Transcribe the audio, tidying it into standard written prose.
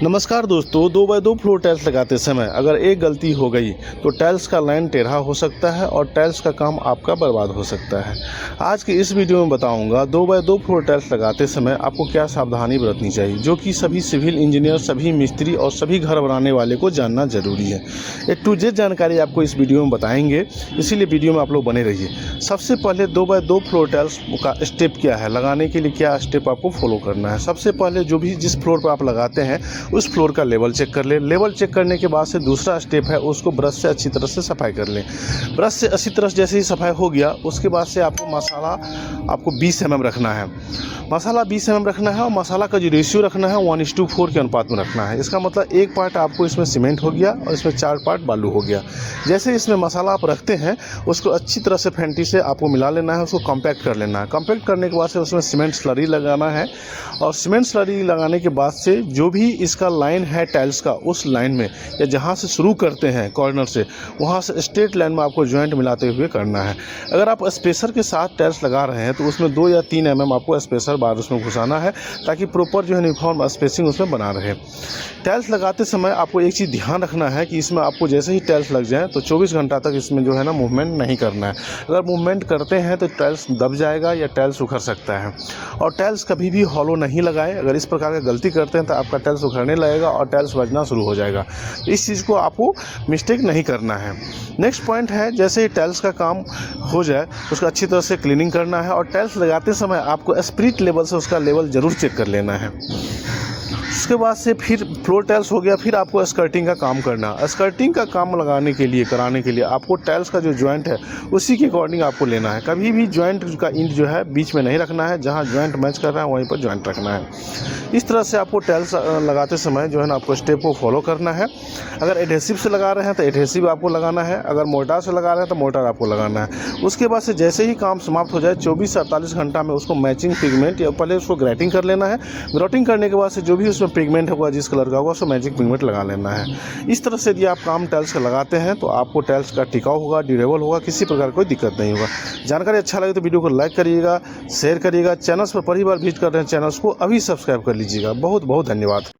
नमस्कार दोस्तों, 2x2 floor tiles लगाते समय अगर एक गलती हो गई तो टाइल्स का लाइन टेढ़ा हो सकता है और टाइल्स का काम आपका बर्बाद हो सकता है। आज की इस वीडियो में बताऊंगा 2x2 फ्लोर टाइल्स लगाते समय आपको क्या सावधानी बरतनी चाहिए, जो कि सभी सिविल इंजीनियर, सभी मिस्त्री और सभी घर बनाने वाले को जानना जरूरी है। ए टू जेड जानकारी आपको इस वीडियो में बताएंगे, इसीलिए वीडियो में आप लोग बने रहिए। सबसे पहले 2x2 फ्लोर टाइल्स का स्टेप क्या है, लगाने के लिए क्या स्टेप आपको फॉलो करना है। सबसे पहले जिस फ्लोर पर आप लगाते हैं उस फ्लोर का लेवल चेक कर लें। लेवल चेक करने के बाद से दूसरा स्टेप है, उसको ब्रश से अच्छी तरह से सफाई कर लें। ब्रश से अच्छी तरह जैसे ही सफाई हो गया, उसके बाद से मसाला आपको 20 mm रखना है। मसाला 20 mm रखना है और मसाला का जो रेशियो रखना है 1:4 के अनुपात में रखना है। इसका मतलब एक पार्ट आपको इसमें सीमेंट हो गया और इसमें 4 पार्ट बालू हो गया। जैसे इसमें मसाला आप रखते हैं उसको अच्छी तरह से फेंटी से आपको मिला लेना है, उसको कॉम्पैक्ट कर लेना है। कॉम्पैक्ट करने के बाद से उसमें सीमेंट स्लरी लगाना है और सीमेंट स्लरी लगाने के बाद से जो भी इसका लाइन है टाइल्स का, उस लाइन में या जहाँ से शुरू करते हैं कॉर्नर से, वहाँ से स्ट्रेट लाइन में आपको जॉइंट मिलाते हुए करना है। अगर आप स्पेसर के साथ टाइल्स लगा रहे हैं तो उसमें 2 या 3 mm आपको स्पेसर बार उसमें घुसाना है, ताकि प्रॉपर यूनिफॉर्म स्पेसिंग उसमें बना रहे। टाइल्स लगाते समय आपको एक चीज़ ध्यान रखना है कि इसमें आपको जैसे ही टाइल्स लग जाए तो 24 घंटा तक इसमें मूवमेंट नहीं करना है। अगर मूवमेंट करते हैं तो टाइल्स दब जाएगा या टाइल्स उखड़ सकता है। और टाइल्स कभी भी हॉलो नहीं लगाएं। अगर इस प्रकार की गलती करते हैं तो आपका टाइल्स उखड़ने लगेगा और टाइल्स बजना शुरू हो जाएगा। इस चीज़ को आपको मिस्टेक नहीं करना है। नेक्स्ट पॉइंट है, जैसे ही टाइल्स का काम हो जाए उसका अच्छी तरह से क्लीनिंग करना है और टाइल्स लगाते समय आपको स्पिरिट लेवल से उसका लेवल ज़रूर चेक कर लेना है। उसके बाद से फिर फ्लोर टाइल्स हो गया, फिर आपको स्कर्टिंग का काम करना। स्कर्टिंग का काम कराने के लिए आपको टाइल्स का जो जॉइंट है उसी के अकॉर्डिंग आपको लेना है। कभी भी जॉइंट का इंच बीच में नहीं रखना है, जहाँ जॉइंट मैच कर रहा है वहीं पर जॉइंट रखना है। इस तरह से आपको टाइल्स लगाते समय आपको स्टेप को फॉलो करना है। अगर एडहेसिव से लगा रहे हैं तो एडहेसिव आपको लगाना है, अगर मोर्टार से लगा रहे हैं तो मोर्टार आपको लगाना है। उसके बाद से जैसे ही काम समाप्त हो जाए 24 से 48 घंटा में उसको मैचिंग पिगमेंट या पहले उसको ग्रेटिंग कर लेना है। ग्रेटिंग करने के बाद से जो भी उसमें पिगमेंट होगा, जिस कलर का होगा, उसको मैजिक पिगमेंट लगा लेना है। इस तरह से यदि आप काम टाइल्स का लगाते हैं तो आपको टाइल्स का टिकाऊ होगा, ड्यूरेबल होगा, किसी प्रकार कोई दिक्कत नहीं होगा। जानकारी अच्छा लगे तो वीडियो को लाइक करिएगा, शेयर करिएगा। चैनल्स पर पहली बार विजिट कर रहे हैं, चैनल्स को अभी सब्सक्राइब कर लीजिएगा। बहुत बहुत धन्यवाद।